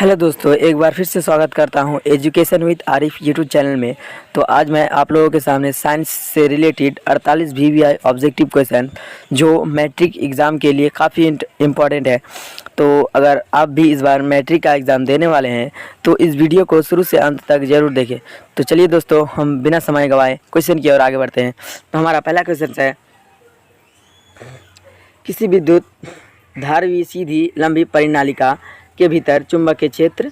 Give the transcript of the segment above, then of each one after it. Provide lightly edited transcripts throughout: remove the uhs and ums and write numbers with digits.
Hello दोस्तों, एक बार फिर से स्वागत करता हूं education with Arif YouTube channel में। तो आज मैं आप लोगों के सामने साइंस से रिलेटेड 48 वीवीआई ऑब्जेक्टिव क्वेश्चन जो मैट्रिक एग्ज़ाम के लिए काफ़ी इम्पॉर्टेंट है। तो अगर आप भी इस बार मैट्रिक का एग्ज़ाम देने वाले हैं तो इस वीडियो को शुरू से अंत तक ज़रूर देखें। तो चलिए दोस्तों, हम बिना समय गंवाए क्वेश्चन की ओर आगे बढ़ते हैं। तो हमारा पहला क्वेश्चन है, किसी विद्युत धारवी सीधी लंबी परिनालिका के भीतर चुंबकीय क्षेत्र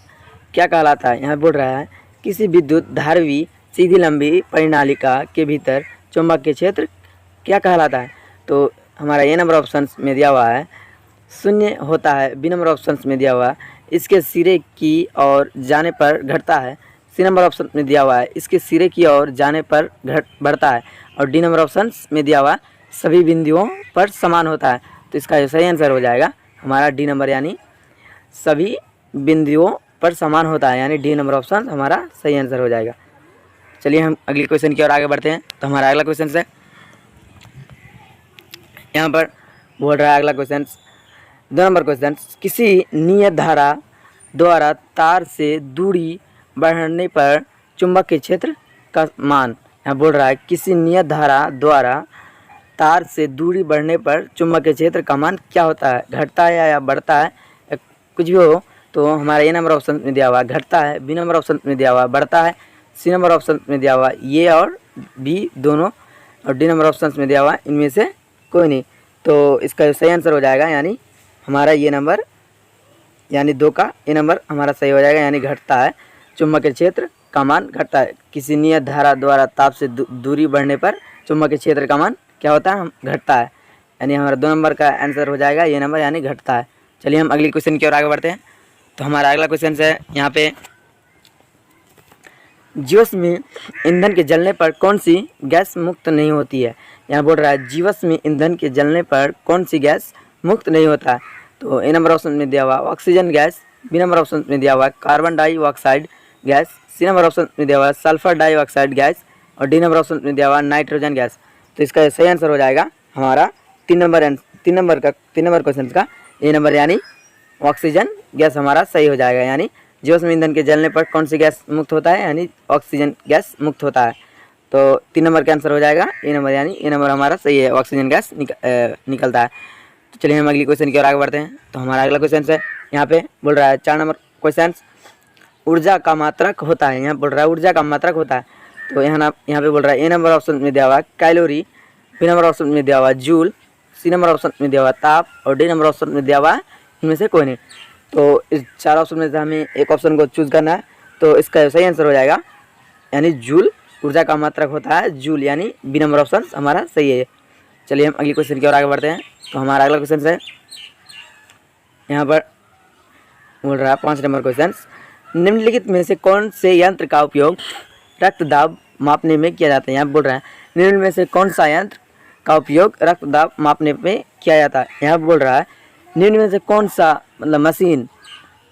क्या कहलाता है। यहाँ बोल रहा है किसी विद्युत धारवी सीधी लंबी परिनालिका के भीतर चुंबकीय क्षेत्र क्या कहलाता है। तो हमारा ये नंबर ऑप्शंस में दिया हुआ है, शून्य होता है। बी नंबर ऑप्शंस में दिया हुआ है इसके सिरे की ओर जाने पर घटता है। सी नंबर ऑप्शन में दिया हुआ है इसके सिरे की ओर जाने पर बढ़ता है। और डी नंबर ऑप्शंस में दिया हुआ सभी बिंदुओं पर समान होता है। तो इसका सही आंसर हो जाएगा हमारा डी नंबर, यानी सभी बिंदुओं पर समान होता है, यानी डी नंबर ऑप्शन हमारा सही आंसर हो जाएगा। चलिए हम अगले क्वेश्चन की ओर आगे बढ़ते हैं। तो हमारा अगला क्वेश्चन है, यहाँ पर बोल रहा है अगला क्वेश्चन 2 नंबर क्वेश्चन, किसी नियत धारा द्वारा तार से दूरी बढ़ने पर चुंबकीय क्षेत्र का मान। यहाँ बोल रहा है किसी नियत धारा द्वारा तार से दूरी बढ़ने पर चुंबकीय क्षेत्र का मान क्या होता है, घटता है या बढ़ता है, कुछ भी हो। तो हमारा ए नंबर ऑप्शन में दिया हुआ घटता है, बी नंबर ऑप्शन में दिया हुआ बढ़ता है, सी नंबर ऑप्शन में दिया हुआ ये और बी दोनों, और डी नंबर ऑप्शन में दिया हुआ इनमें से कोई नहीं। तो इसका सही आंसर हो जाएगा, यानी हमारा ये नंबर, यानी 2 का ए नंबर हमारा सही हो जाएगा, यानी घटता है। चुंबकीय क्षेत्र का मान घटता है, किसी नियत धारा द्वारा ताप से दूरी बढ़ने पर चुंबकीय क्षेत्र का मान क्या होता है, घटता है। यानी हमारा 2 नंबर का आंसर हो जाएगा ये नंबर, यानी घटता है। चलिए हम अगले क्वेश्चन की ओर आगे बढ़ते हैं। तो हमारा अगला क्वेश्चन है, यहाँ पे जीवाश्म ईंधन के जलने पर कौन सी गैस मुक्त नहीं होती है। यहाँ बोल रहा है जीवाश्म ईंधन के जलने पर कौन सी गैस मुक्त नहीं होता है। तो ए नंबर ऑप्शन में दिया हुआ oxygen gas, B number option में दिया हुआ carbon dioxide gas, C number option में दिया हुआ सल्फर डाइऑक्साइड गैस, और डी नंबर ऑप्शन में दिया हुआ नाइट्रोजन गैस। तो इसका सही आंसर हो जाएगा हमारा 3 नंबर क्वेश्चन का ए नंबर, यानी ऑक्सीजन गैस हमारा सही हो जाएगा। यानी जीवाश्म ईंधन के जलने पर कौन सी गैस मुक्त होता है, यानी ऑक्सीजन गैस मुक्त होता है। तो 3 नंबर का आंसर हो जाएगा ए नंबर, यानी ए नंबर हमारा सही है, ऑक्सीजन गैस निकलता है। तो चलिए हम अगली क्वेश्चन की ओर आगे बढ़ते हैं। तो हमारा अगला क्वेश्चन है, यहाँ पे बोल रहा है 4 नंबर क्वेश्चन, ऊर्जा का मात्रक होता है। यहाँ बोल रहा है ऊर्जा का मात्रक होता है। तो यहाँ पे बोल रहा है ए नंबर ऑप्शन में दिया हुआ कैलोरी, बी नंबर ऑप्शन में दिया हुआ जूल, सी नंबर ऑप्शन में दिया हुआ ताप, और डी नंबर ऑप्शन में दिया हुआ इनमें से कोई नहीं। तो इस 4 ऑप्शन में से हमें एक ऑप्शन को चूज़ करना है। तो इसका सही आंसर हो जाएगा, यानी जूल ऊर्जा का मात्रक होता है, जूल, यानी बी नंबर ऑप्शन हमारा सही है। चलिए हम अगले क्वेश्चन की ओर आगे बढ़ते हैं। तो हमारा अगला क्वेश्चन है, यहाँ पर बोल रहा है 5 नंबर क्वेश्चन, निम्नलिखित में से कौन से यंत्र का उपयोग रक्तदाब मापने में किया जाता है। यहाँ बोल रहा है निम्न में से कौन सा यंत्र का उपयोग रक्तदाब मापने में किया जाता है। यहाँ बोल रहा है निम्न में से कौन सा मतलब मशीन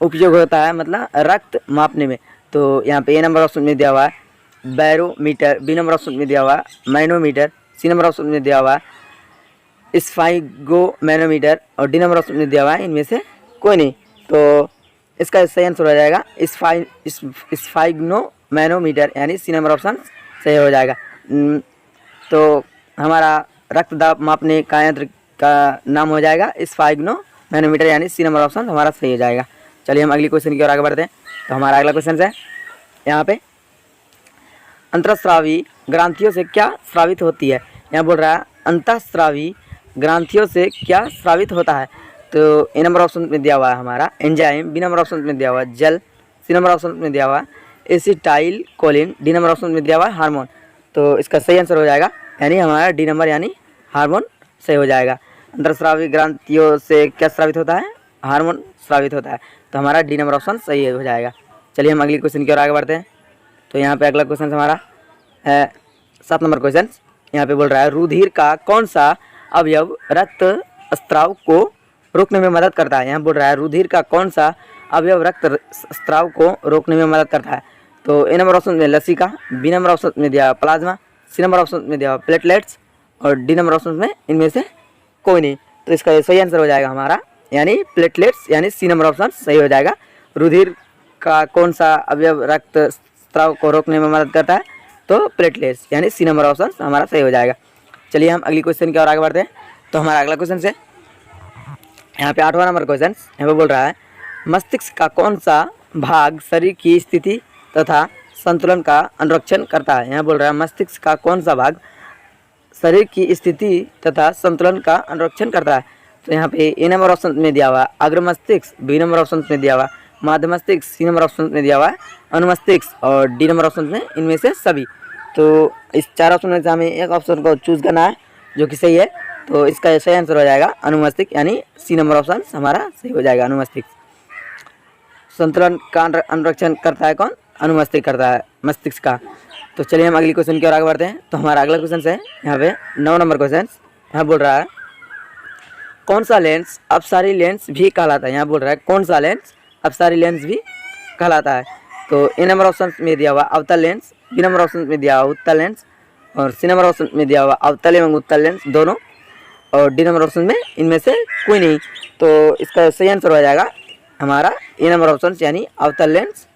उपयोग होता है मतलब रक्त मापने में। तो यहाँ पे ए नंबर ऑप्शन में दिया हुआ है बैरोमीटर, बी नंबर ऑप्शन में दिया हुआ मैनोमीटर, सी नंबर ऑप्शन में दिया हुआ स्फाइगोमैनोमीटर, और डी नंबर ऑप्शन में दिया हुआ है इनमें से कोई नहीं। तो इसका सही आंसर हो जाएगा स्फाइगोमैनोमीटर, यानी सी नंबर ऑप्शन सही हो जाएगा। तो हमारा रक्तदाब मापने का यंत्र का नाम हो जाएगा स्फाइगोमैनोमीटर, यानी सी नंबर ऑप्शन हमारा सही हो जाएगा। चलिए हम अगली क्वेश्चन की ओर आगे बढ़ते हैं। तो हमारा अगला क्वेश्चन है, यहाँ पे अंतःस्रावी ग्रंथियों से क्या स्रावित होती है। यहाँ बोल रहा है अंतःस्रावी ग्रंथियों से क्या स्रावित होता है। तो ए नंबर ऑप्शन में दिया हुआ है हमारा एंजाइम, बी नंबर ऑप्शन में दिया हुआ जल, सी नंबर ऑप्शन में दिया हुआ acetyl choline, D number option में दिया हुआ हार्मोन। तो इसका सही आंसर हो जाएगा, यानी हमारा डी नंबर, यानी हार्मोन सही हो जाएगा। अंतःस्रावी ग्रंथियों से क्या स्रावित होता है, हार्मोन स्रावित होता है। तो हमारा डी नंबर ऑप्शन सही हो जाएगा। चलिए हम अगली क्वेश्चन की ओर आगे बढ़ते हैं। तो यहाँ पे अगला क्वेश्चन हमारा है 7 नंबर क्वेश्चन, यहाँ पे बोल रहा है रुधिर का कौन सा अवयव रक्त स्राव को रोकने में मदद करता है। यहाँ बोल रहा है रुधिर का कौन सा अवयव रक्त स्राव को रोकने में मदद करता है। तो ए नंबर ऑप्शन में लसिका, बी नंबर ऑप्शन में दिया प्लाज्मा, सी नंबर ऑप्शन में दिया प्लेटलेट्स, और डी नंबर ऑप्शन में इनमें से कोई नहीं। तो इसका सही आंसर हो जाएगा हमारा, यानी प्लेटलेट्स, यानी सी नंबर ऑप्शन सही हो जाएगा। रुधिर का कौन सा अवयव रक्त स्राव को रोकने में मदद करता है? तो प्लेटलेट्स, यानी सी नंबर ऑप्शन हमारा सही हो जाएगा। चलिए हम अगली क्वेश्चन की ओर आगे बढ़ते हैं। तो हमारा अगला क्वेश्चन है यहाँ पे 8वां नंबर क्वेश्चन। यहाँ पे बोल रहा है मस्तिष्क का कौन सा भाग शरीर की स्थिति तथा संतुलन का अनुरक्षण करता है? यहाँ बोल रहा है मस्तिष्क का कौन सा भाग शरीर की स्थिति तथा संतुलन का अनुरक्षण करता है? तो यहाँ पे ए नंबर ऑप्शन में दिया हुआ अग्र मस्तिष्क, बी नंबर ऑप्शन में दिया हुआ मध्य मस्तिष्क, सी नंबर ऑप्शन में दिया हुआ अनुमस्तिष्क और डी नंबर ऑप्शन में इनमें से सभी। तो इस 4 ऑप्शन में से हमें एक ऑप्शन को चूज करना है जो कि सही है। तो इसका सही आंसर हो जाएगा अनुमस्तिष्क, यानी सी नंबर ऑप्शन हमारा सही हो जाएगा अनुमस्तिष्क। संतुलन का अनुरक्षण करता है कौन? अनुमस्तिष्क करता है मस्तिष्क का। तो चलिए हम अगली क्वेश्चन की ओर आगे बढ़ते हैं। तो हमारा अगला क्वेश्चन है यहाँ पे 9 नंबर क्वेश्चन। यहाँ बोल रहा है कौन सा लेंस अपसारी लेंस भी कहलाता है? यहाँ बोल रहा है कौन सा लेंस अपसारी लेंस भी कहलाता है? तो ए नंबर ऑप्शन में दिया हुआ अवतल लेंस, बी नंबर ऑप्शन में दिया हुआ उत्तल लेंस और सी नंबर ऑप्शन में दिया हुआ अवतल एवं उत्तल लेंस दोनों और डी नंबर ऑप्शन में इनमें से कोई नहीं। तो इसका सही आंसर हो जाएगा हमारा ए नंबर ऑप्शन, यानी अवतल लेंस।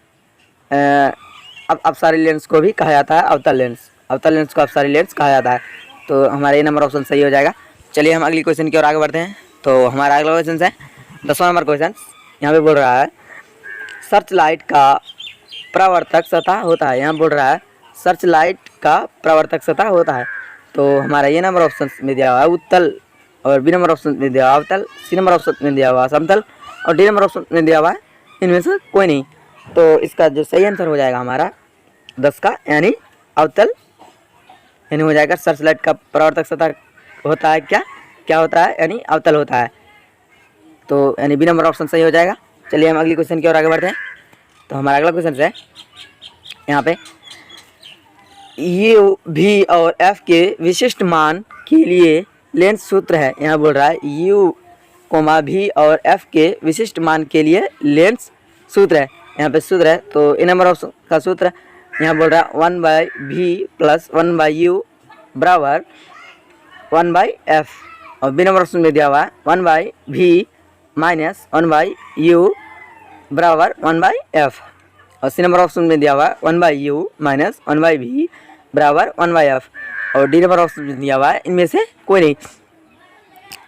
अपसारी लेंस को भी कहा जाता है अवतल लेंस, अवतल लेंस को अपसारी लेंस कहा जाता है। तो हमारा ए नंबर ऑप्शन सही हो जाएगा। चलिए हम अगली क्वेश्चन की ओर आगे बढ़ते हैं। तो हमारा अगला क्वेश्चन है 10वां नंबर क्वेश्चन। यहाँ पे बोल रहा है सर्च लाइट का परावर्तक सतह होता है? यहाँ बोल रहा है सर्च लाइट का परावर्तक सतह होता है। तो हमारा ये नंबर ऑप्शन में दिया हुआ है उत्तल और बी नंबर ऑप्शन में दिया हुआ अवतल, सी नंबर ऑप्शन में दिया हुआ समतल और डी नंबर ऑप्शन में दिया हुआ है इनमें से कोई नहीं। तो इसका जो सही आंसर हो जाएगा हमारा 10 का, यानी अवतल, यानी हो जाएगा सर्च लाइट का परावर्तक सतह होता है क्या होता है? यानी अवतल होता है। तो यानी बी नंबर ऑप्शन सही हो जाएगा। चलिए हम अगली क्वेश्चन की ओर आगे बढ़ते हैं। तो हमारा अगला क्वेश्चन है यहाँ पे यू भी और एफ के विशिष्ट मान के लिए लेंस सूत्र है। यहाँ बोल रहा है यू कोमा भी और एफ के विशिष्ट मान के लिए लेंस सूत्र है। यहाँ पे सूत्र है तो ए नंबर ऑप्शन का सूत्र यहाँ बोल रहा है 1/v प्लस 1/u बराबर 1/f और बी नंबर ऑप्शन में दिया हुआ है 1/v माइनस 1/u बराबर 1/f और सी नंबर ऑप्शन में दिया हुआ है 1/u माइनस 1/v बराबर 1/f और डी नंबर ऑप्शन में दिया हुआ है इनमें से कोई नहीं।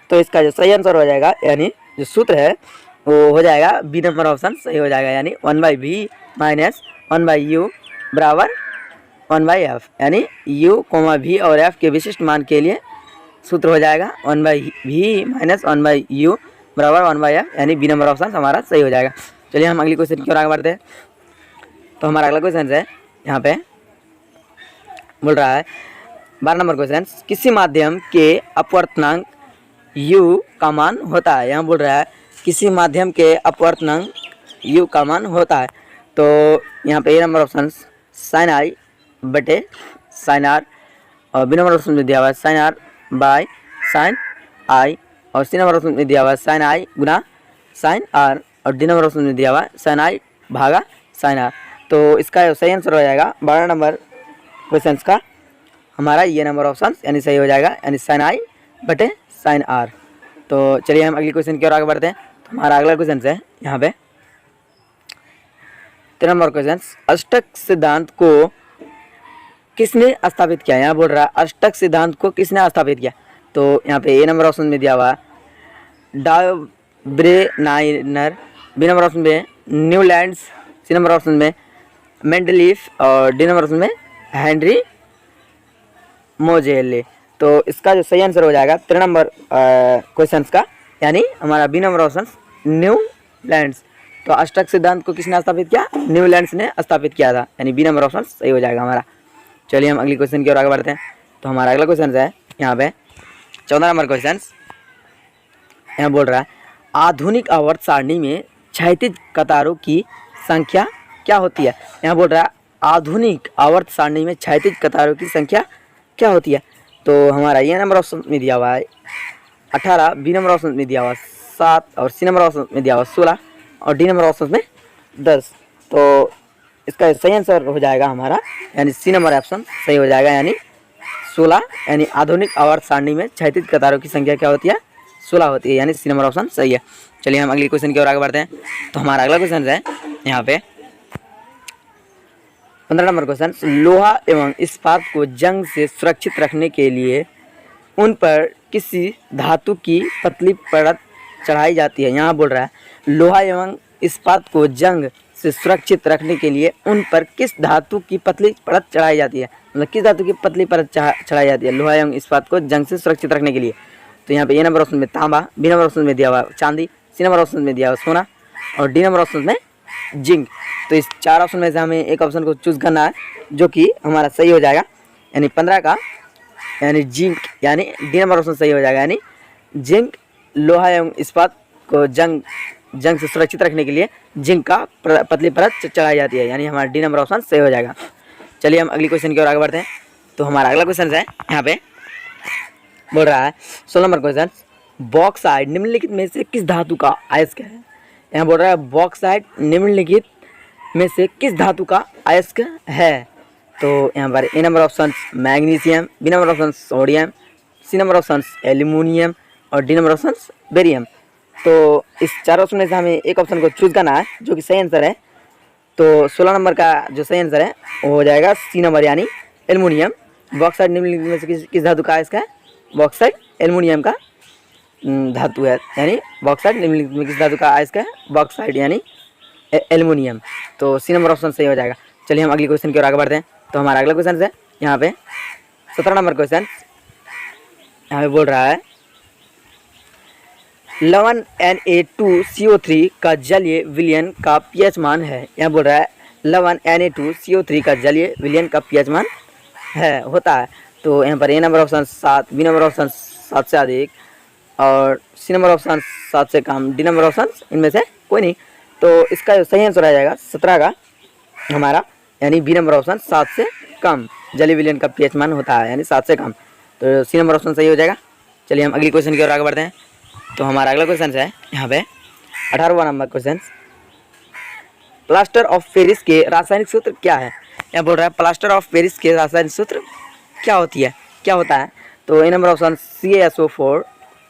तो इसका जो सही आंसर हो जाएगा, यानी जो सूत्र है वो हो जाएगा बी नंबर ऑप्शन सही हो जाएगा, यानी 1/v माइनस 1/u बराबर 1/f, यानी u कोमा v और f के विशिष्ट मान के लिए सूत्र हो जाएगा 1/v माइनस 1/u बराबर 1/f, यानी बी नंबर ऑप्शन हमारा सही हो जाएगा। चलिए हम अगली क्वेश्चन की ओर आगे बढ़ते हैं। तो हमारा अगला क्वेश्चन है यहाँ पे बोल रहा है 12 नंबर क्वेश्चन, किसी माध्यम के अपवर्तनांक u का मान होता है। यहाँ बोल रहा है किसी माध्यम के अपवर्तनांक u का मान होता है। तो यहाँ पे A number option sine I बटे साइन आर और बी नंबर ऑप्शन में दिया हुआ है sine R by sine I और सी नंबर ऑप्शन में दिया हुआ है साइन आई गुना साइन आर और डी नंबर ऑप्शन में दिया हुआ है साइन आई भागा साइन आर। तो इसका सही आंसर हो जाएगा 12 नंबर क्वेश्चन का हमारा ये नंबर ऑप्शन यानी सही हो जाएगा, यानी साइन आई बटे साइन आर। तो चलिए हम अगली क्वेश्चन की ओर आगे बढ़ते हैं। तो हमारा अगला क्वेश्चन है यहाँ पे 13 नंबर क्वेश्चन, अष्टक सिद्धांत को किसने स्थापित किया? यहाँ बोल रहा है अष्टक सिद्धांत को किसने स्थापित किया? तो यहाँ पे ए नंबर ऑप्शन में दिया हुआ डायब्रेनाइनर, बी नंबर ऑप्शन में न्यूलैंड्स, सी नंबर ऑप्शन में मेंडलीफ और डी नंबर ऑप्शन में हेनरी मोजेले। तो इसका जो सही आंसर हो जाएगा 13 नंबर क्वेश्चन का, यानी हमारा बी नंबर ऑप्शन न्यूलैंड्स। तो अष्टक सिद्धांत को किसने स्थापित किया? न्यूलैंड्स ने स्थापित किया था, यानी बी नंबर ऑप्शन सही हो जाएगा हमारा। चलिए हम अगली क्वेश्चन की ओर आगे बढ़ते हैं। तो हमारा अगला क्वेश्चन है यहाँ पे 14 नंबर क्वेश्चन। यहाँ बोल रहा है आधुनिक आवर्त सारणी में क्षैतिज कतारों की संख्या क्या होती है? यहाँ बोल रहा है आधुनिक आवर्त सारणी में क्षैतिज कतारों की संख्या क्या होती है? तो हमारा ये नंबर ऑप्शन में दिया हुआ है 18, बी नंबर ऑप्शन में दिया हुआ 7 और सी नंबर ऑप्शन में दिया हुआ 16 और डी नंबर ऑप्शन में 10। तो इसका सही आंसर हो जाएगा हमारा, यानी सी नंबर ऑप्शन सही हो जाएगा, यानी 16, यानी आधुनिक आवर्त सारणी में क्षैतिज कतारों की संख्या क्या होती है? 16 होती है, यानी सी नंबर ऑप्शन सही है। चलिए हम अगली क्वेश्चन की ओर आगे बढ़ते हैं। तो हमारा अगला क्वेश्चन है यहाँ पे 15 नंबर क्वेश्चन, लोहा एवं इस्पात को जंग से सुरक्षित रखने के लिए उन पर किसी धातु की पतली परत चढ़ाई जाती है। यहाँ बोल रहा है लोहा एवं इस्पात को जंग से सुरक्षित रखने के लिए उन पर किस धातु की पतली परत चढ़ाई जाती है, मतलब किस धातु की पतली परत चढ़ाई जाती है लोहा एवं इस्पात को जंग से सुरक्षित रखने के लिए। तो यहाँ पे ए नंबर ऑप्शन में तांबा, बी नंबर ऑप्शन में दिया हुआ चांदी, सी नंबर ऑप्शन में दिया हुआ सोना और डी नंबर ऑप्शन में जिंक। तो इस 4 ऑप्शन में से हमें एक ऑप्शन को चूज करना है जो कि हमारा सही हो जाएगा, यानी 15 का यानी जिंक, यानी डी नंबर ऑप्शन सही हो जाएगा, यानी जिंक लोहा एवं इस्पात को जंग से सुरक्षित रखने के लिए जिंक का पतली परत चढ़ाई जाती है, यानी हमारा डी नंबर ऑप्शन सही हो जाएगा। चलिए हम अगली क्वेश्चन की ओर आगे बढ़ते हैं। तो हमारा अगला क्वेश्चन है यहाँ पे बोल रहा है 16 नंबर क्वेश्चन, बॉक्साइट निम्नलिखित में से किस धातु का अयस्क है। यहाँ बोल रहा है बॉक्साइट निम्नलिखित में से किस धातु का अयस्क है। तो यहाँ पर A number option magnesium, B number option sodium, C number option aluminium और डी नंबर ऑप्शन बेरियम। तो इस 4 ऑप्शन में से हमें एक ऑप्शन को चूज करना है जो कि सही आंसर है। तो 16 नंबर का जो सही आंसर है वो हो जाएगा सी नंबर, यानी एल्यूमिनियम। बॉक्साइट निम्नलिखित में से किस धातु का अयस्क है, बॉक्साइट एल्यूमिनियम का धातु है, यानी बॉक्साइट निम्नलिखित में किस धातु का अयस्क है, बॉक्साइट यानी एल्यूमिनियम। तो सी नंबर ऑप्शन सही हो जाएगा। चलिए हम अगली क्वेश्चन की ओर आगे बढ़ते हैं। तो हमारा अगला क्वेश्चन है यहाँ पे 17 नंबर क्वेश्चन, यहाँ पे बोल रहा है लवण Na2CO3 का जलीय विलयन का पीएच मान है। यहाँ बोल रहा है लवण Na2CO3 का जलीय विलयन का पीएच मान है होता है। तो यहाँ पर A number option 7, B number option 7 से अधिक और सी नंबर ऑप्शन 7 से कम, डी नंबर ऑप्शन इनमें से कोई नहीं। तो इसका जो सही आंसर आ जाएगा 17 का हमारा, यानी बी नंबर ऑप्शन 7 से कम जलीय विलयन का पीएच मान होता है, यानी 7 से कम। तो सी नंबर ऑप्शन सही हो जाएगा। चलिए हम अगली क्वेश्चन की ओर आगे बढ़ते हैं। तो हमारा अगला क्वेश्चन है यहाँ पे 18वां number question, plaster of Paris के रासायनिक सूत्र क्या है। यहाँ बोल रहा है प्लास्टर ऑफ पेरिस के रासायनिक सूत्र क्या होता है। तो A number option CaSO4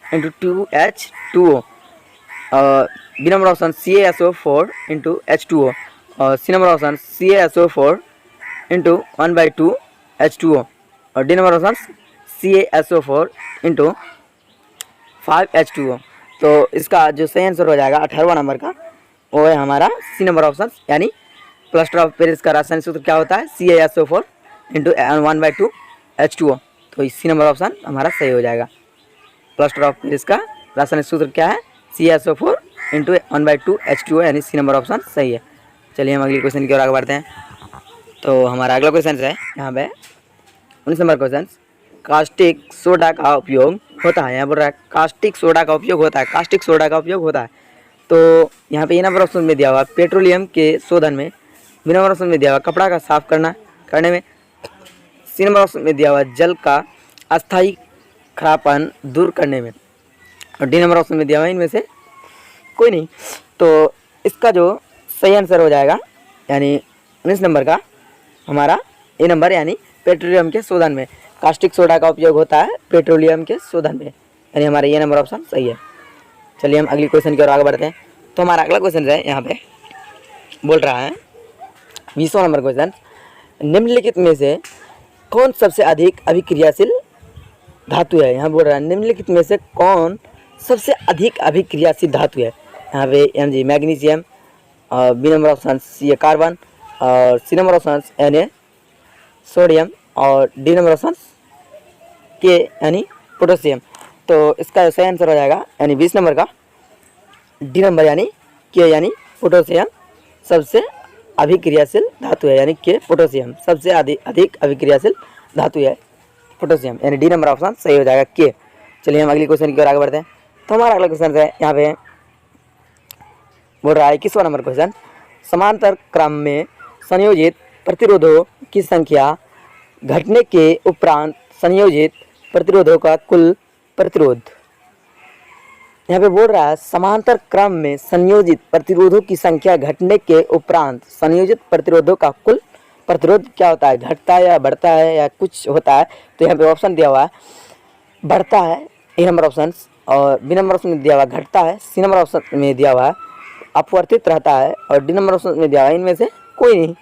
× 2H2O, B number option CaSO4 × H2O और C number option CaSO4 × 1/2H2O और D number option CaSO4 × 5H2O। तो इसका जो सही आंसर हो जाएगा 18वां नंबर का वो है हमारा सी नंबर ऑप्शन, यानी प्लास्टर ऑफ पेरिस का रासायनिक सूत्र क्या होता है, CaSO4 × 1/2H2O। तो सी नंबर ऑप्शन हमारा सही हो जाएगा। प्लास्टर ऑफ पेरिस का रासायनिक सूत्र क्या है, CaSO4 × 1/2H2O, यानी सी नंबर ऑप्शन सही है। चलिए हम अगले क्वेश्चन की ओर आगे बढ़ते हैं। तो हमारा अगला क्वेश्चन है यहाँ पे 19 नंबर क्वेश्चन, कास्टिक सोडा का उपयोग होता है। यहाँ बोल रहा है कास्टिक सोडा का उपयोग होता है, कास्टिक सोडा का उपयोग होता है। तो यहाँ पे ए नंबर ऑप्शन में दिया हुआ पेट्रोलियम के शोधन में, बी नंबर ऑप्शन में दिया हुआ कपड़ा का साफ करने में, सी नंबर ऑप्शन में दिया हुआ जल का अस्थायी खराबपन दूर करने में और डी नंबर ऑप्शन में दिया हुआ इनमें से कोई नहीं। तो इसका जो सही आंसर हो जाएगा, यानी 19 नंबर का हमारा ए नंबर, यानी पेट्रोलियम के शोधन में कास्टिक सोडा का उपयोग होता है पेट्रोलियम के शोधन में, यानी हमारा ये नंबर ऑप्शन सही है। चलिए हम अगली क्वेश्चन की ओर आगे बढ़ते हैं। तो हमारा अगला क्वेश्चन है यहाँ पे बोल रहा है 20वां नंबर क्वेश्चन, निम्नलिखित में से कौन सबसे अधिक अभिक्रियाशील धातु है। यहाँ बोल रहा है निम्नलिखित में से कौन सबसे अधिक अभिक्रियाशील धातु है। यहाँ पे Mg मैग्नीशियम और B number option C carbon और C number option Na sodium और डी नंबर ऑप्शन के यानी पोटेशियम। तो इसका सही आंसर हो जाएगा, यानी 20 नंबर का डी नंबर, यानी के यानी पोटेशियम सबसे अभिक्रियाशील धातु है, यानी के पोटेशियम सबसे अधिक अभिक्रियाशील धातु है पोटेशियम, यानी डी नंबर ऑप्शन सही हो जाएगा के। चलिए हम अगली क्वेश्चन की ओर आगे बढ़ते हैं। तो हमारा अगला क्वेश्चन है यहाँ पे बोल रहा है 21वां नंबर क्वेश्चन, समांतर क्रम में संयोजित प्रतिरोधों की संख्या घटने के उपरांत संयोजित प्रतिरोधों का कुल प्रतिरोध। यहाँ पे बोल रहा है समांतर क्रम में संयोजित प्रतिरोधों की संख्या घटने के उपरांत संयोजित प्रतिरोधों का कुल प्रतिरोध क्या होता है, घटता है या बढ़ता है या कुछ होता है। तो यहाँ पे ऑप्शन दिया हुआ है बढ़ता है ए नंबर ऑप्शन और बी नंबर ऑप्शन में दिया हुआ घटता है, सी नंबर ऑप्शन में दिया हुआ अपवर्तित रहता है और डी नंबर ऑप्शन में दिया हुआ इनमें से कोई नहीं।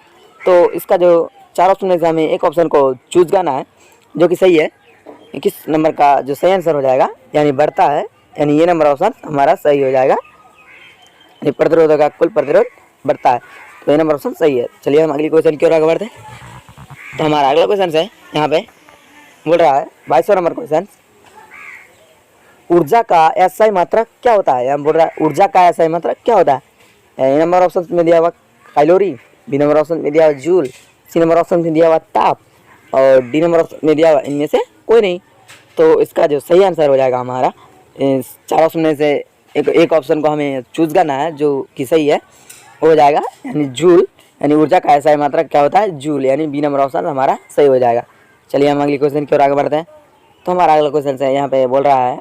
तो इसका जो 4 ऑप्शन में से हमें एक ऑप्शन को चूज करना है जो कि सही है। 21 नंबर का जो सही आंसर हो जाएगा यानी बढ़ता है, यानी ये नंबर ऑप्शन हमारा सही हो जाएगा। यानी प्रतिरोध का कुल प्रतिरोध बढ़ता है, तो ये नंबर ऑप्शन सही है। चलिए हम अगली क्वेश्चन की ओर आगे बढ़ते हैं। तो हमारा अगला क्वेश्चन है यहाँ पे बोल रहा है 22वां नंबर क्वेश्चन, ऊर्जा का एसआई मात्रक क्या होता है। यहाँ बोल रहा है ऊर्जा का एसआई मात्रक क्या होता है। ए नंबर ऑप्शन में दिया हुआ कैलोरी, बी नंबर ऑप्शन में दिया हुआ जूल, सी नंबर ऑप्शन में दिया हुआ ताप और डी नंबर ऑप्शन में दिया हुआ इनमें से कोई नहीं। तो इसका जो सही आंसर हो जाएगा हमारा इस 4 ऑप्शन में से एक ऑप्शन को हमें चूज करना है जो कि सही है, हो जाएगा यानी जूल। यानी ऊर्जा का एसआई मात्रक क्या होता है, जूल, यानी बी नंबर ऑप्शन हमारा सही हो जाएगा। चलिए हम अगली क्वेश्चन की ओर आगे बढ़ते हैं। तो हमारा अगला क्वेश्चन है यहाँ पे बोल रहा है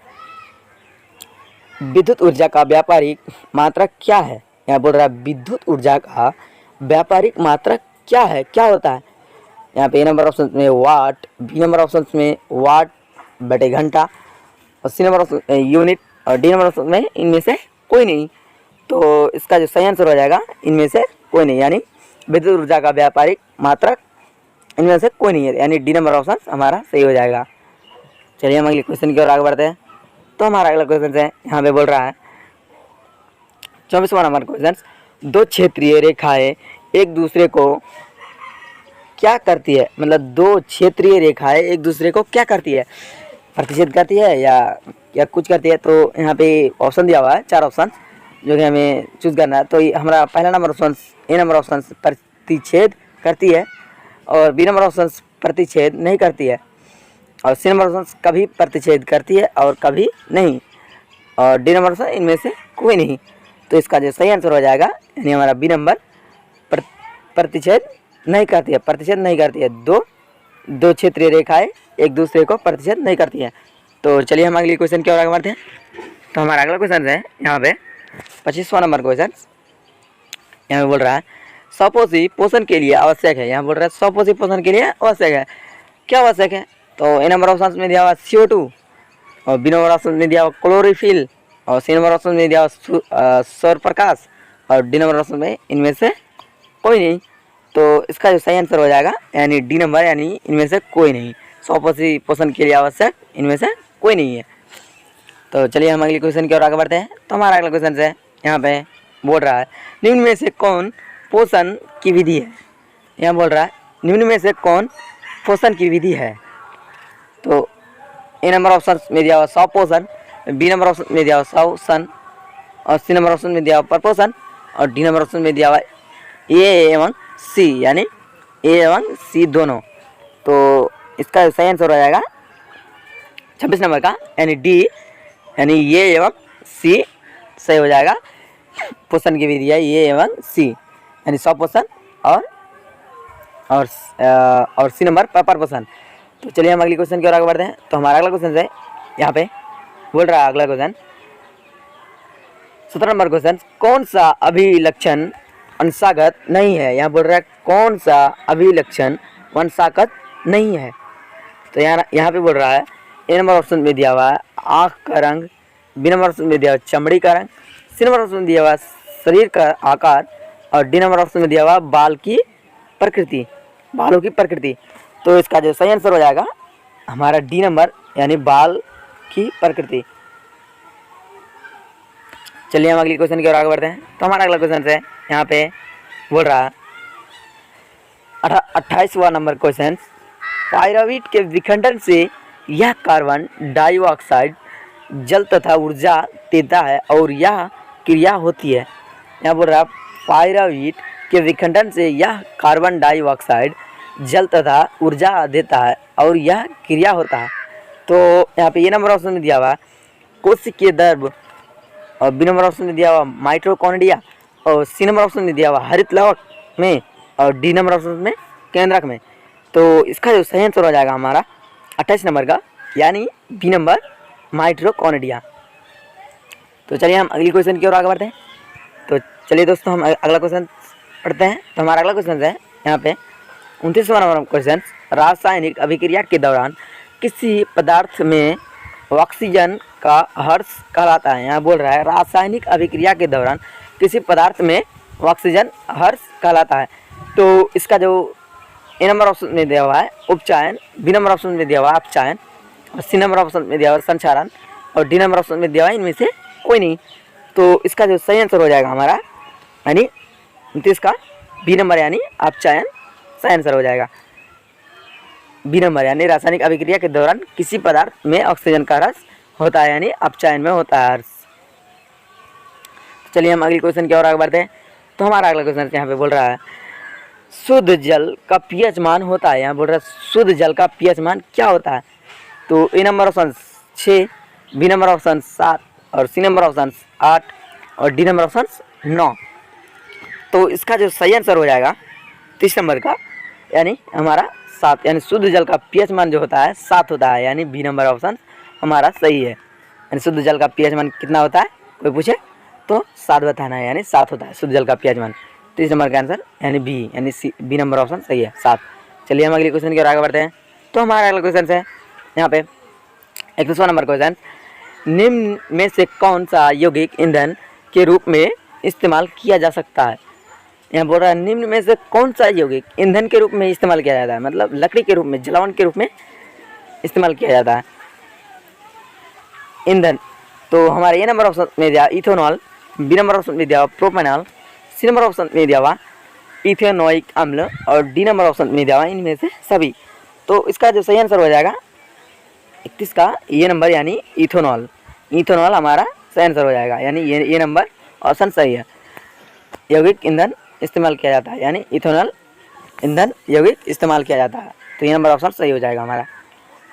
विद्युत ऊर्जा का व्यापारिक मात्रक क्या है। यहाँ बोल रहा है विद्युत ऊर्जा का व्यापारिक मात्रक क्या है, क्या होता है। यहाँ पे ए नंबर ऑप्शन में वाट, बी नंबर ऑप्शन में वाट बटे घंटा और सी नंबर ऑप्शन यूनिट और डी नंबर ऑप्शन में इनमें से कोई नहीं। तो इसका जो सही आंसर हो जाएगा इनमें से कोई नहीं, यानी विद्युत ऊर्जा का व्यापारिक मात्रक इनमें से कोई नहीं है, यानी डी नंबर ऑप्शन हमारा सही हो जाएगा। चलिए हम अगले क्वेश्चन की ओर आगे बढ़ते हैं। तो हमारा अगला क्वेश्चन है यहाँ पे बोल रहा है 24वां नंबर क्वेश्चन, दो क्षेत्रीय रेखाएं एक दूसरे को क्या करती है। मतलब दो क्षेत्रीय रेखाएं एक दूसरे को क्या करती है, प्रतिच्छेद करती है या कुछ करती है। तो यहाँ पे ऑप्शन दिया हुआ है 4 ऑप्शन जो कि हमें चूज करना है। तो हमारा पहला number option A number option प्रतिच्छेद करती है और बी नंबर ऑप्शन प्रतिच्छेद नहीं करती है और सी नंबर ऑप्शन कभी प्रतिच्छेद करती है और कभी नहीं और डी नंबर ऑप्शन इनमें से कोई नहीं। तो इसका जो सही आंसर हो जाएगा यानी हमारा बी नंबर प्रतिच्छेद नहीं करती है, प्रतिच्छेद नहीं करती है। दो क्षेत्रीय रेखाएं एक दूसरे को प्रतिच्छेद नहीं करती है। तो चलिए हम अगली क्वेश्चन की ओर आगे बढ़ते हैं। तो हमारा अगला क्वेश्चन है यहाँ पे 25वां नंबर क्वेश्चन, यहाँ पे बोल रहा है सपोषी पोषण के लिए आवश्यक है। यहाँ बोल रहा है सपोषी पोषण के लिए आवश्यक है, क्या आवश्यक है। तो ए नंबर ऑप्शन में दिया हुआ CO2 और बी नंबर ऑप्शन में दिया हुआ क्लोरोफिल और सी नंबर ऑप्शन में दिया हुआ सौर प्रकाश और डी नंबर ऑप्शन में इनमें से कोई नहीं। तो इसका जो सही आंसर हो जाएगा यानी डी नंबर, यानी इनमें से कोई नहीं, सपोषी पोषण के लिए आवश्यक इनमें से कोई नहीं है। तो चलिए हम अगली क्वेश्चन की ओर आगे बढ़ते हैं। तो हमारा अगला क्वेश्चन है यहाँ पे बोल रहा है निम्न में से कौन पोषण की विधि है। यहाँ बोल रहा है निम्न में से कौन पोषण की विधि है। तो ए नंबर ऑप्शन में दिया हुआ स्वपोषण, बी नंबर ऑप्शन में दिया हुआ स्वसन और सी नंबर ऑप्शन में दिया हुआ परपोषण और डी नंबर ऑप्शन में दिया हुआ ए एवं सी, यानी ए एवं सी दोनों। तो इसका सही आंसर हो जाएगा 26 नंबर का यानी डी, यानी ये एवं सी सही हो जाएगा। पोषण की विधि है ये एवं सी, यानी स्वपोषण और सी नंबर परपोषण। तो चलिए हम अगली क्वेश्चन की ओर आगे बढ़ते हैं। तो हमारा अगला क्वेश्चन है यहाँ पे बोल रहा है अगला क्वेश्चन 17 नंबर क्वेश्चन, कौन सा अभिलक्षण वंशागत नहीं है। यहाँ बोल रहा है कौन सा अभिलक्षण वंशागत नहीं है। तो यहाँ पे बोल रहा है ए नंबर ऑप्शन में दिया हुआ है आँख का रंग, बी नंबर ऑप्शन में दिया हुआ चमड़ी का रंग, सी नंबर ऑप्शन में दिया हुआ शरीर का आकार और डी नंबर ऑप्शन में दिया हुआ बालों की प्रकृति। तो इसका जो सही आंसर हो जाएगा हमारा डी नंबर, यानी बाल की प्रकृति। चलिए हम अगली क्वेश्चन की ओर आगे बढ़ते हैं। तो हमारा अगला क्वेश्चन है यहाँ पे बोल रहा है 28वां नंबर क्वेश्चन, पायराविट के विखंडन से यह कार्बन डाइऑक्साइड जल तथा ऊर्जा देता है और यह क्रिया होती है। यहाँ बोल रहा है पायराविट के विखंडन से यह कार्बन डाइऑक्साइड जल तथा ऊर्जा देता है और यह क्रिया होता है। तो यहाँ पे ये नंबर ऑप्शन में दिया हुआ कोशिकीय द्रव्य और बी नंबर ऑप्शन में दिया हुआ माइटोकॉन्ड्रिया और सी नंबर ऑप्शन में दिया हुआ हरित लवक में और डी नंबर ऑप्शन में केंद्रक में। तो इसका जो सही आंसर हो जाएगा हमारा 28 नंबर का, यानी बी नंबर माइटोकॉन्ड्रिया। तो चलिए हम अगली क्वेश्चन की ओर आगे बढ़ते हैं। तो चलिए दोस्तों हम अगला क्वेश्चन पढ़ते हैं। तो हमारा अगला क्वेश्चन है यहाँ पे 29वां नंबर क्वेश्चन, रासायनिक अभिक्रिया के दौरान किसी पदार्थ में ऑक्सीजन का हर्ष कहलाता है। यहाँ बोल रहा है रासायनिक अभिक्रिया के दौरान किसी पदार्थ में ऑक्सीजन हर्ष कहलाता है। तो इसका जो ए नंबर ऑप्शन में दिया हुआ है उपचायन, बी नंबर ऑप्शन में दिया हुआ है अपचायन, और सी नंबर ऑप्शन में दिया हुआ है संचारण, और डी नंबर ऑप्शन में दिया हुआ है इनमें से कोई नहीं। तो इसका जो सही आंसर हो जाएगा हमारा यानी 29 का बी नंबर यानी अपचायन सही आंसर हो जाएगा। बी नंबर यानी रासायनिक अभिक्रिया के दौरान किसी पदार्थ में ऑक्सीजन का रस होता है यानी अपचायन में होता है। चलिए हम अगले क्वेश्चन की ओर आगे बढ़ते हैं। तो हमारा अगला क्वेश्चन यहाँ पे बोल रहा है शुद्ध जल का पीएच मान होता है। यहाँ बोल रहा है शुद्ध जल का पीएच मान क्या होता है। तो A number option 6, B number option 7, और सी नंबर ऑप्शन 8, और डी नंबर ऑप्शन 9। तो इसका जो सही आंसर हो जाएगा 30 नंबर का यानी हमारा 7, यानी शुद्ध जल का पीएच मान जो होता है 7 होता है, यानी बी नंबर ऑप्शन हमारा सही है। यानी शुद्ध जल का पीएच मान कितना होता है कोई पूछे तो 7 बताना है, यानी 7 होता है शुद्ध जल का पीएच मान। 30 नंबर का आंसर यानी बी, यानी सी बी नंबर ऑप्शन सही है 7। चलिए हम अगले क्वेश्चन की ओर आगे बढ़ते हैं। तो हमारा अगला क्वेश्चन है यहाँ पे 31वां नंबर क्वेश्चन, निम्न में से कौन सा यौगिक ईंधन के रूप में इस्तेमाल किया जा सकता है। यहाँ बोल रहा है निम्न में से कौन सा यौगिक ईंधन के रूप में इस्तेमाल किया जाता है, मतलब लकड़ी के रूप में, जलावन के रूप में इस्तेमाल किया जाता है ईंधन। तो हमारे ए नंबर ऑप्शन में दिया इथेनॉल, बी नंबर ऑप्शन में दिया प्रोपेनॉल, सी नंबर ऑप्शन में दिया हुआ इथेनोइक अम्ल, और डी नंबर ऑप्शन में दिया हुआ इनमें से सभी। तो इसका जो सही आंसर हो जाएगा 31 का ये नंबर यानी इथेनॉल। इथेनॉल हमारा सही आंसर हो जाएगा, यानी ये नंबर ऑप्शन सही है। यौगिक ईंधन इस्तेमाल किया जाता है यानी इथेनॉल ईंधन यौगिक इस्तेमाल किया जाता है, तो ये नंबर ऑप्शन सही हो जाएगा हमारा।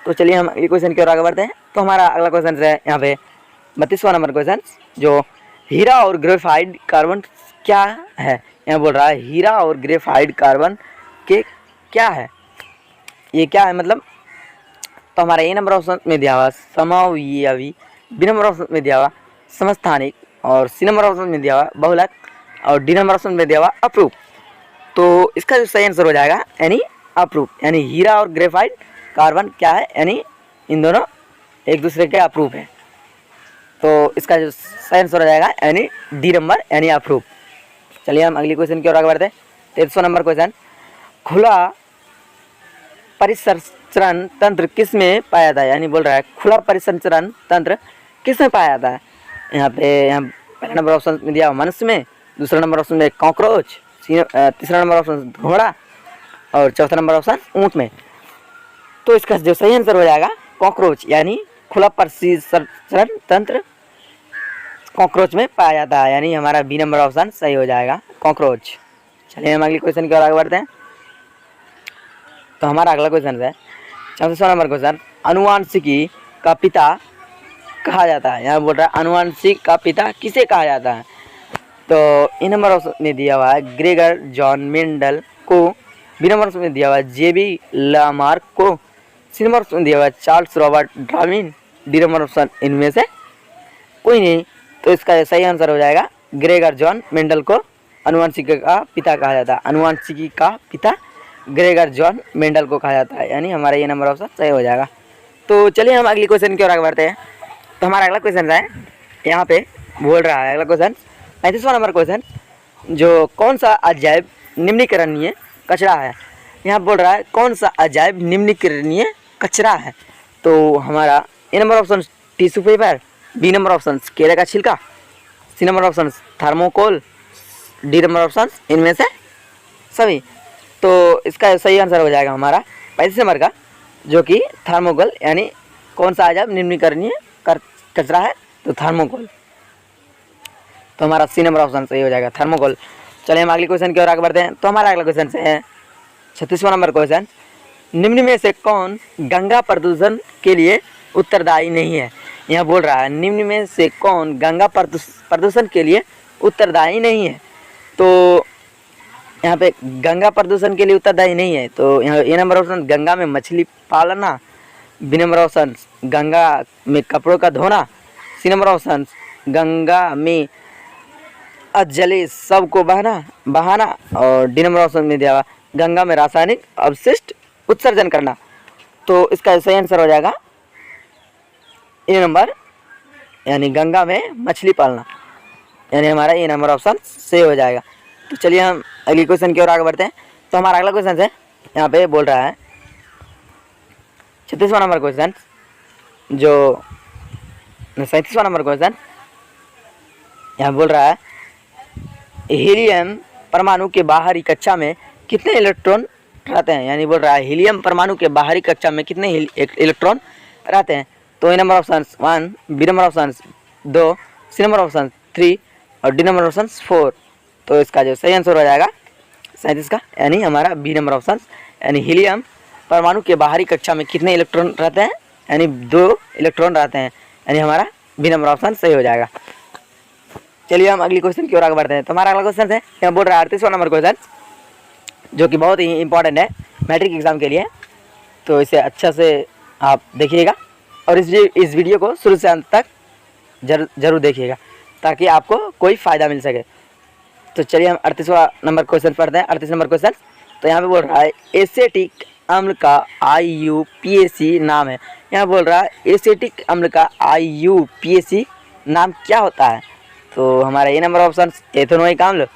तो चलिए हम अगले क्वेश्चन की ओर आगे बढ़ते हैं। तो हमारा अगला क्वेश्चन है यहाँ पे 32वां नंबर क्वेश्चन, जो हीरा और ग्रेफाइट कार्बन क्या है। यहाँ बोल रहा है हीरा और ग्रेफाइट कार्बन के क्या है, ये क्या है मतलब। तो हमारा ए नंबर ऑप्शन में दिया हुआ समावयवी, बी नंबर ऑप्शन में दिया हुआ समस्थानिक, और सी नंबर ऑप्शन में दिया हुआ बहुलक, और डी नंबर ऑप्शन में दिया हुआ अप्रूप। तो इसका जो सही आंसर हो जाएगा यानी अप्रूप, यानी हीरा और ग्रेफाइट कार्बन क्या है, यानी इन दोनों एक दूसरे के अप्रूप है। तो इसका जो सही आंसर हो जाएगा यानी डी नंबर यानी अप्रूप। चलिए हम अगली क्वेश्चन की ओर आगे बढ़ते हैं। 33वां नंबर क्वेश्चन, खुला परिसंचरण तंत्र किस में पाया जाता है। यानी बोल रहा है खुला परिसंचरण तंत्र किस में पाया जाता है। यहाँ पहला नंबर ऑप्शन में दिया मनुष्य में, दूसरा नंबर ऑप्शन में कॉकरोच, तीसरा नंबर ऑप्शन घोड़ा, और चौथा नंबर ऑप्शन ऊँट में। तो इसका जो सही आंसर हो जाएगा कॉकरोच, यानी खुला परिसंचरण तंत्र कॉकरोच में पाया जाता है, यानी हमारा बी नंबर ऑप्शन सही हो जाएगा कॉकरोच। चलिए हम अगले क्वेश्चन की ओर आगे बढ़ते हैं। तो हमारा अगला क्वेश्चन है 34वां नंबर क्वेश्चन, अनुवांशिकी का पिता कहा जाता है। यहाँ बोल रहा है अनुवांशिक का पिता किसे कहा जाता है। तो ए नंबर ऑप्शन में दिया हुआ है ग्रेगर जॉन मेंडल को, बी नंबर ऑप्शन में दिया हुआ है जेबी लामार्क को, सी नंबर ऑप्शन में दिया हुआ है Charles Robert Darwin, D number option इनमें से कोई नहीं। तो इसका सही आंसर हो जाएगा ग्रेगर जॉन मेंडल को अनुवांशिकी का पिता कहा जाता है। अनुवांशिकी का पिता ग्रेगर जॉन मेंडल को कहा जाता है, यानी हमारा ये नंबर ऑप्शन सही हो जाएगा। तो चलिए हम अगली क्वेश्चन की ओर आगे बढ़ते हैं। तो हमारा अगला क्वेश्चन है यहाँ पे बोल रहा है अगला क्वेश्चन 35वां नंबर क्वेश्चन, जो कौन सा अजैव निम्नीकरणीय कचरा है। यहाँ बोल रहा है कौन सा अजैव निम्नीकरणीय कचरा है। तो हमारा A number option tissue paper, B number option केले का छिलका, C number option thermocol, D number option इनमें से सभी। तो इसका सही आंसर हो जाएगा हमारा 35 नंबर का, जो कि थर्मोकोल, यानी कौन सा अजैव निम्नीकरणीय कचरा है तो थर्मोकोल। तो हमारा सी नंबर ऑप्शन सही हो जाएगा थर्मोकोल। चलिए हम अगले क्वेश्चन की ओर आगे बढ़ते हैं। तो हमारा अगला क्वेश्चन से है 36वां नंबर क्वेश्चन, निम्न में से कौन गंगा प्रदूषण के लिए उत्तरदायी नहीं है। यह बोल रहा है निम्न में से कौन गंगा प्रदूषण के लिए उत्तरदायी नहीं है। तो यहाँ पे गंगा प्रदूषण के लिए उत्तरदायी नहीं है। तो यहाँ ए नंबर ऑप्शन गंगा में मछली पालना, बी नंबर ऑप्शन गंगा में कपड़ों का धोना, सी नंबर ऑप्शन गंगा में अजले सब को बहाना, और डी नंबर ऑप्शन में दिया हुआ गंगा में रासायनिक अवशिष्ट उत्सर्जन करना। तो इसका सही आंसर हो जाएगा ए नंबर, यानी गंगा में मछली पालना, यानी हमारा ए नंबर ऑप्शन सही हो जाएगा। तो चलिए हम अगली क्वेश्चन की ओर आगे बढ़ते हैं। तो हमारा अगला क्वेश्चन है, यहाँ पे बोल रहा है 36वां नंबर क्वेश्चन, जो 37वां नंबर क्वेश्चन यहाँ बोल रहा है हीलियम परमाणु के बाहरी कक्षा में कितने इलेक्ट्रॉन रहते हैं। यानी बोल रहा है हीलियम परमाणु के बाहरी कक्षा में कितने इलेक्ट्रॉन रहते हैं। तो A number option 1, B number option 2, C number option 3 और डी नंबर ऑप्शन 4। तो इसका जो सही आंसर हो जाएगा 37 का, यानी हमारा बी नंबर ऑप्शन, यानी हीलियम परमाणु के बाहरी कक्षा में कितने इलेक्ट्रॉन रहते हैं, यानी 2 इलेक्ट्रॉन रहते हैं, यानी हमारा बी नंबर ऑप्शन सही हो जाएगा। चलिए हम अगली क्वेश्चन की ओर आगे बढ़ते हैं। तो हमारा अगला क्वेश्चन है, यहाँ बोल रहा है 38वां नंबर क्वेश्चन, जो कि बहुत ही इंपॉर्टेंट है मैट्रिक एग्जाम के लिए। तो इसे अच्छा से आप देखिएगा और इस वीडियो को शुरू से अंत तक जरूर देखिएगा ताकि आपको कोई फ़ायदा मिल सके। तो चलिए हम 38वां नंबर क्वेश्चन पढ़ते हैं। 38 नंबर क्वेश्चन, तो यहाँ पे बोल रहा है एसेटिक अम्ल का IUPAC नाम है। यहाँ बोल रहा है एसेटिक अम्ल का IUPAC नाम क्या होता है। तो हमारा ए नंबर ऑप्शन एथेनोइक अम्ल,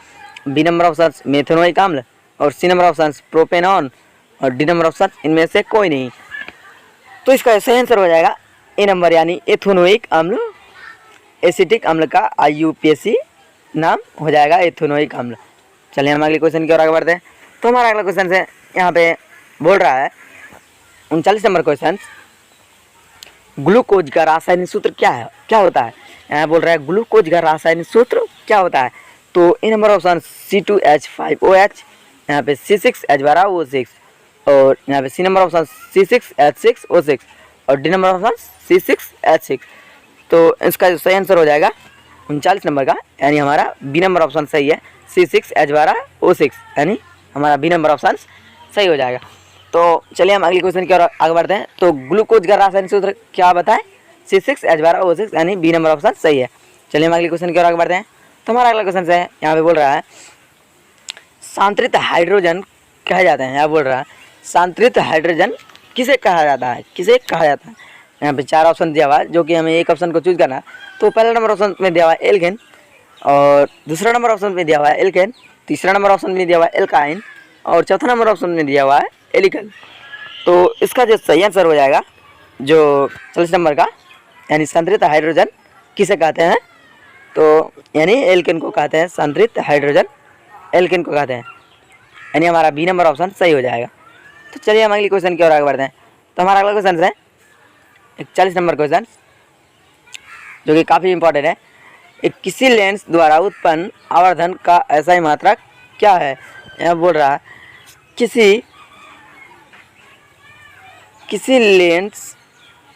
बी नंबर ऑप्शन मेथेनोइक अम्ल और सी नंबर ऑप्शन प्रोपेनॉन और डी नंबर ऑप्शन इनमें से कोई नहीं। तो इसका सही आंसर हो जाएगा ए नंबर, यानी एथेनोइक अम्ल। एसिटिक अम्ल का IUPAC नाम हो जाएगा एथेनोइक अम्ल। चलिए हम अगले क्वेश्चन की ओर आगे बढ़ते हैं। तो हमारा अगला क्वेश्चन है, यहाँ पे बोल रहा है 39 नंबर क्वेश्चन, ग्लूकोज का रासायनिक सूत्र क्या होता है। यहाँ बोल रहा है ग्लूकोज का रासायनिक सूत्र क्या होता है। तो ए नंबर ऑप्शन C2H5OH, यहाँ पे C6H12O6 और यहाँ पे सी नंबर ऑप्शन C6H6O6 और डी नंबर ऑप्शन C6H6। तो इसका जो सही आंसर हो जाएगा 39 नंबर का, यानी हमारा बी नंबर ऑप्शन सही है, C6H12O6, यानी हमारा बी नंबर ऑप्शन सही हो जाएगा। तो चलिए हम अगले क्वेश्चन की ओर आगे बढ़ते हैं। तो ग्लूकोज का रासायनिक सूत्र क्या बताएं, C6H12O6, यानी बी नंबर ऑप्शन सही है। चलिए हम अगले क्वेश्चन की ओर आगे बढ़ते हैं। तो हमारा अगला क्वेश्चन है, यहाँ पे बोल रहा है सांत्रित हाइड्रोजन कहा जाता है। यहाँ बोल रहा है सांत्रित हाइड्रोजन किसे कहा जाता है, यहाँ पे 4 ऑप्शन दिया हुआ है, जो कि हमें एक ऑप्शन को चूज करना है। तो पहला नंबर ऑप्शन में दिया हुआ है एल्केन और दूसरा नंबर ऑप्शन में दिया हुआ है एल्केन, तीसरा नंबर ऑप्शन में दिया हुआ है एल्काइन और चौथा नंबर ऑप्शन में दिया हुआ है एल्किल। तो इसका जो सही आंसर हो जाएगा जो 40 नंबर का, यानी संतृप्त हाइड्रोजन किसे कहते हैं। तो यानी एल्केन को कहते हैं, संतृप्त हाइड्रोजन एल्केन को कहते हैं, यानी हमारा बी नंबर ऑप्शन सही हो जाएगा। तो चलिए हम अगली क्वेश्चन की ओर आगे बढ़ते हैं। तो हमारा अगला क्वेश्चन है 41 नंबर क्वेश्चन, जो कि काफ़ी इंपॉर्टेंट है। एक किसी लेंस द्वारा उत्पन्न आवर्धन का ऐसा ही मात्रक क्या है। यहाँ बोल रहा है किसी लेंस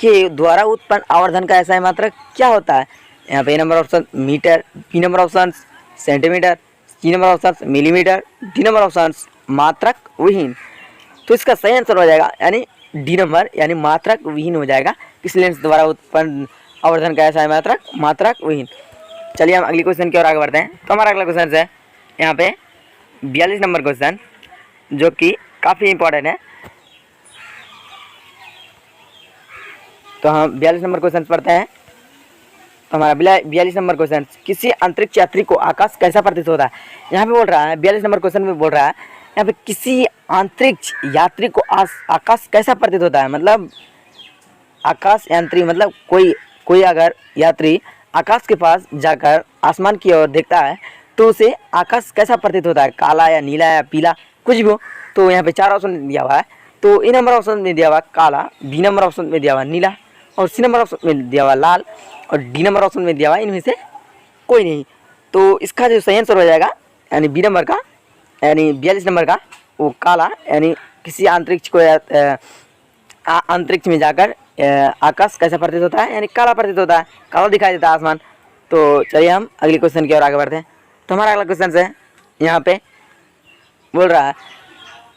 के द्वारा उत्पन्न आवर्धन का ऐसा ही मात्रक क्या होता है। यहाँ पे A number option metre, B number option centimetre, C number option millimetre, D number option मात्रक विहीन। तो इसका सही आंसर हो जाएगा, यानी डी नंबर, यानी मात्रक विहीन हो जाएगा। किस लेंस द्वारा उत्पन्न आवर्धन का ऐसा है मात्रक विहीन। चलिए हम अगली क्वेश्चन की ओर आगे बढ़ते हैं। तो हमारा अगला क्वेश्चन है यहाँ पे 42 नंबर क्वेश्चन, जो कि काफ़ी इंपॉर्टेंट है। तो हम 42 नंबर क्वेश्चन पढ़ते हैं। तो हमारा 42 नंबर क्वेश्चन, किसी अंतरिक्ष यात्री को आकाश कैसा प्रतीत होता है। यहाँ पे बोल रहा है 42 नंबर क्वेश्चन में बोल रहा है यहाँ पे किसी अंतरिक्ष यात्री को आकाश कैसा प्रतीत होता है। मतलब आकाश यात्री मतलब कोई अगर यात्री आकाश के पास जाकर आसमान की ओर देखता है तो उसे आकाश कैसा प्रतीत होता है, काला या नीला या पीला, कुछ भी हो। तो यहाँ पे 4 ऑप्शन दिया हुआ है। तो ए नंबर ऑप्शन में दिया हुआ काला, बी नंबर ऑप्शन में दिया हुआ नीला और सी नंबर ऑप्शन में दिया हुआ लाल और डी नंबर ऑप्शन में दिया हुआ इनमें से कोई नहीं। तो इसका जो सही आंसर हो जाएगा, यानी बी नंबर का, यानी 42 नंबर का, वो काला, यानी किसी अंतरिक्ष को अंतरिक्ष में जाकर आकाश कैसा प्रतीत होता है, यानी काला प्रतीत होता है, काला दिखाई देता है आसमान। तो चलिए हम अगले क्वेश्चन की ओर आगे बढ़ते हैं। तो हमारा अगला क्वेश्चन है यहाँ पे बोल रहा है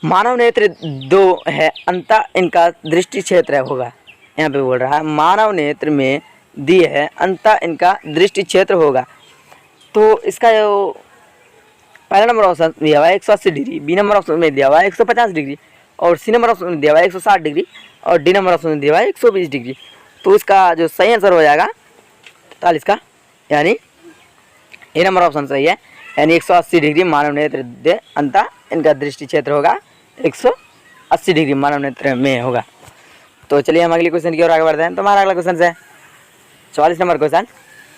मानव नेत्र 2 है, अंतः इनका दृष्टि क्षेत्र होगा। यहाँ पे बोल रहा है मानव नेत्र में दिए है, अंतः इनका दृष्टि क्षेत्र होगा। तो इसका जो पहला नंबर ऑप्शन दिया हुआ है 180 डिग्री, बी नंबर ऑप्शन में दिया हुआ है 150 डिग्री और सी नंबर ऑप्शन में दिया हुआ है 160 डिग्री और डी नंबर ऑप्शन में दिया हुआ है 120 डिग्री। तो इसका जो सही आंसर हो जाएगा 43 का, यानी ए नंबर ऑप्शन सही है, यानी 180 डिग्री मानव नेत्र दे अंतः इनका दृष्टि क्षेत्र होगा 180 डिग्री मानव नेत्र में होगा। तो चलिए हम अगले क्वेश्चन की ओर आगे बढ़ते हैं। तो हमारा अगला क्वेश्चन है 44 नंबर क्वेश्चन,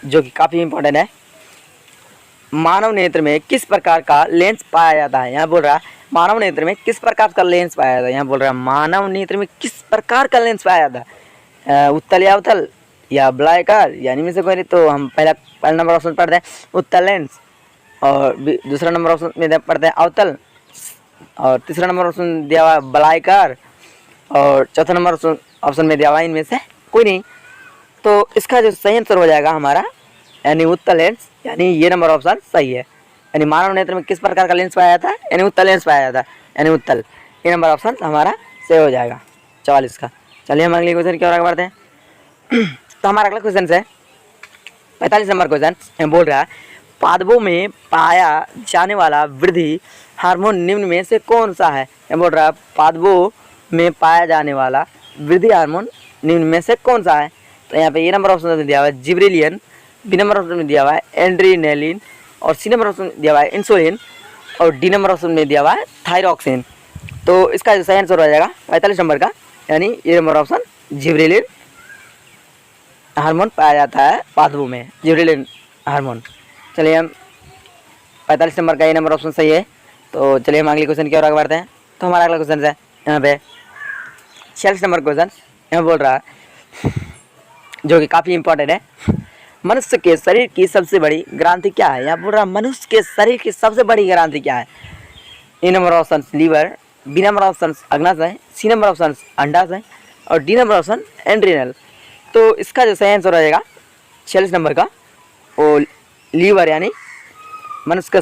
जो कि काफ़ी इंपॉर्टेंट है। मानव नेत्र में किस प्रकार का लेंस पाया जाता है? यहाँ बोल रहा है मानव नेत्र में किस प्रकार का लेंस पाया जाता है। यहाँ बोल रहा है मानव नेत्र में किस प्रकार का लेंस पाया जाता है, उत्तल या अवतल या ब्लाइकार, यानी में से कोई नहीं। तो हम पहला नंबर ऑप्शन पढ़ते हैं उत्तल लेंस, और दूसरा नंबर ऑप्शन में पढ़ते हैं अवतल, और तीसरा नंबर ऑप्शन दिया हुआ ब्लाइकार, और चौथा नंबर ऑप्शन में दिया हुआ इनमें से कोई नहीं। तो इसका जो सही आंसर हो जाएगा हमारा यानी उत्तल लेंस, यानी ये नंबर ऑप्शन सही है। यानी मानव नेत्र में किस प्रकार का लेंस पाया जाता है, यानी उत्तल लेंस पाया जाता है, यानी उत्तल। ये नंबर ऑप्शन हमारा सही हो जाएगा 44 का। चलिए हम अगले क्वेश्चन की ओर आगे बढ़ते हैं। तो हमारा अगला क्वेश्चन है 45 नंबर क्वेश्चन बोल रहा है पादपों में पाया जाने वाला वृद्धि हार्मोन निम्न में से कौन सा है। ये बोल रहा है पादपों में पाया जाने वाला वृद्धि हार्मोन निम्न में से कौन सा है। तो यहाँ पे ये नंबर ऑप्शन दिया हुआ है जिब्रेलियन, बी नंबर ऑप्शन में दिया हुआ है एंड्रीनेलिन, और सी नंबर ऑप्शन में दिया हुआ है इंसुलिन, और डी नंबर ऑप्शन में दिया हुआ है थायरॉक्सिन। तो इसका जो सही आंसर हो जाएगा 45 नंबर का, यानी ये नंबर ऑप्शन जिब्रेलिन हार्मोन पाया जाता है पादपों में, जिब्रेलिन हार्मोन। चलिए हम 45 नंबर का ये नंबर ऑप्शन सही है। तो चलिए हम अगले क्वेश्चन की ओर आगे बढ़ते हैं। तो हमारा अगला क्वेश्चन है यहाँ पे 46 नंबर क्वेश्चन, यहाँ बोल रहा है जो कि काफ़ी इंपॉर्टेंट है, मनुष्य के शरीर की सबसे बड़ी ग्रंथि क्या है। यहाँ बोल रहा है मनुष्य के शरीर की सबसे बड़ी ग्रंथि क्या है। A number option liver, B number option अग्नाशय, सी नंबर ऑप्शन अंडाशय, और डी नंबर ऑप्शन एंड्रीनल। तो इसका जो सही आंसर रहेगा 46 नंबर का वो लीवर, यानी मनुष्य का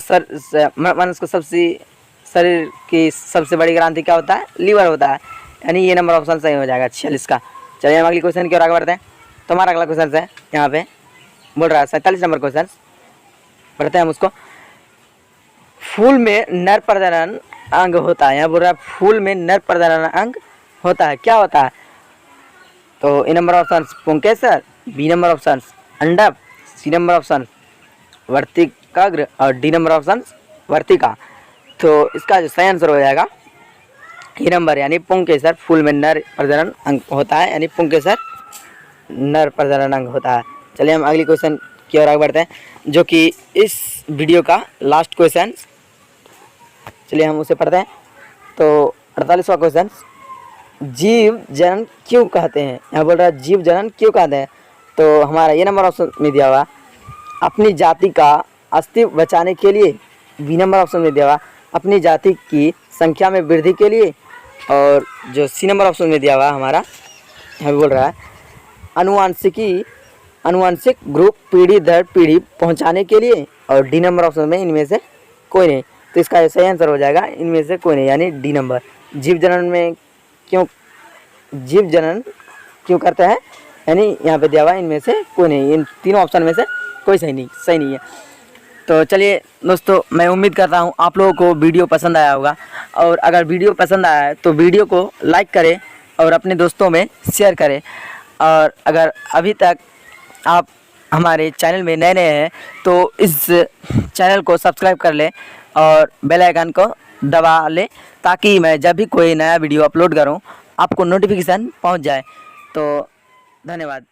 सबसे शरीर की सबसे बड़ी ग्रंथि क्या होता है, लीवर होता है, यानी ये नंबर ऑप्शन सही हो जाएगा 46 का। चलिए हम अगले क्वेश्चन की ओर आगे बढ़ते हैं। तो हमारा अगला क्वेश्चन है यहाँ पे बोल रहा है 47 नंबर क्वेश्चन, पढ़ते हैं हम उसको। फूल में नर प्रजनन अंग होता है। यहाँ बोल रहा है फूल में नर प्रजनन अंग होता है, क्या होता है। तो ए नंबर ऑप्शन पुंकेसर, बी नंबर ऑप्शन अंडप, सी नंबर ऑप्शन वर्तिकाग्र, और डी नंबर ऑप्शन वर्तिका। तो इसका जो सही आंसर हो जाएगा ये नंबर, यानी पुंकेसर फूल में नर प्रजनन अंग होता है, यानी पुंकेसर नर प्रजनन अंग होता है। चलिए हम अगली क्वेश्चन की ओर आगे बढ़ते हैं, जो कि इस वीडियो का लास्ट क्वेश्चन। चलिए हम उसे पढ़ते हैं। तो 48वां क्वेश्चन, जीव जनन क्यों कहते हैं। यहाँ बोल रहा है जीव जनन क्यों कहते हैं। तो हमारा ये नंबर ऑप्शन में दिया हुआ अपनी जाति का अस्तित्व बचाने के लिए, बी नंबर ऑप्शन में दिया हुआ अपनी जाति की संख्या में वृद्धि के लिए, और जो सी नंबर ऑप्शन में दिया हुआ हमारा यहाँ बोल रहा है आनुवांशिक ग्रुप पीढ़ी दर पीढ़ी पहुंचाने के लिए, और डी नंबर ऑप्शन में इनमें से कोई नहीं। तो इसका सही आंसर हो जाएगा इनमें से कोई नहीं, यानी डी नंबर। जीव जनन क्यों करते हैं, यानी यहाँ पे दिया हुआ इनमें से कोई नहीं, इन तीनों ऑप्शन में से कोई सही नहीं है। तो चलिए दोस्तों, मैं उम्मीद करता हूँ आप लोगों को वीडियो पसंद आया होगा, और अगर वीडियो पसंद आया है तो वीडियो को लाइक करें और अपने दोस्तों में शेयर करें। और अगर अभी तक आप हमारे चैनल में नए हैं तो इस चैनल को सब्सक्राइब कर लें और बेल आइकन को दबा लें, ताकि मैं जब भी कोई नया वीडियो अपलोड करूं आपको नोटिफिकेशन पहुंच जाए। तो धन्यवाद।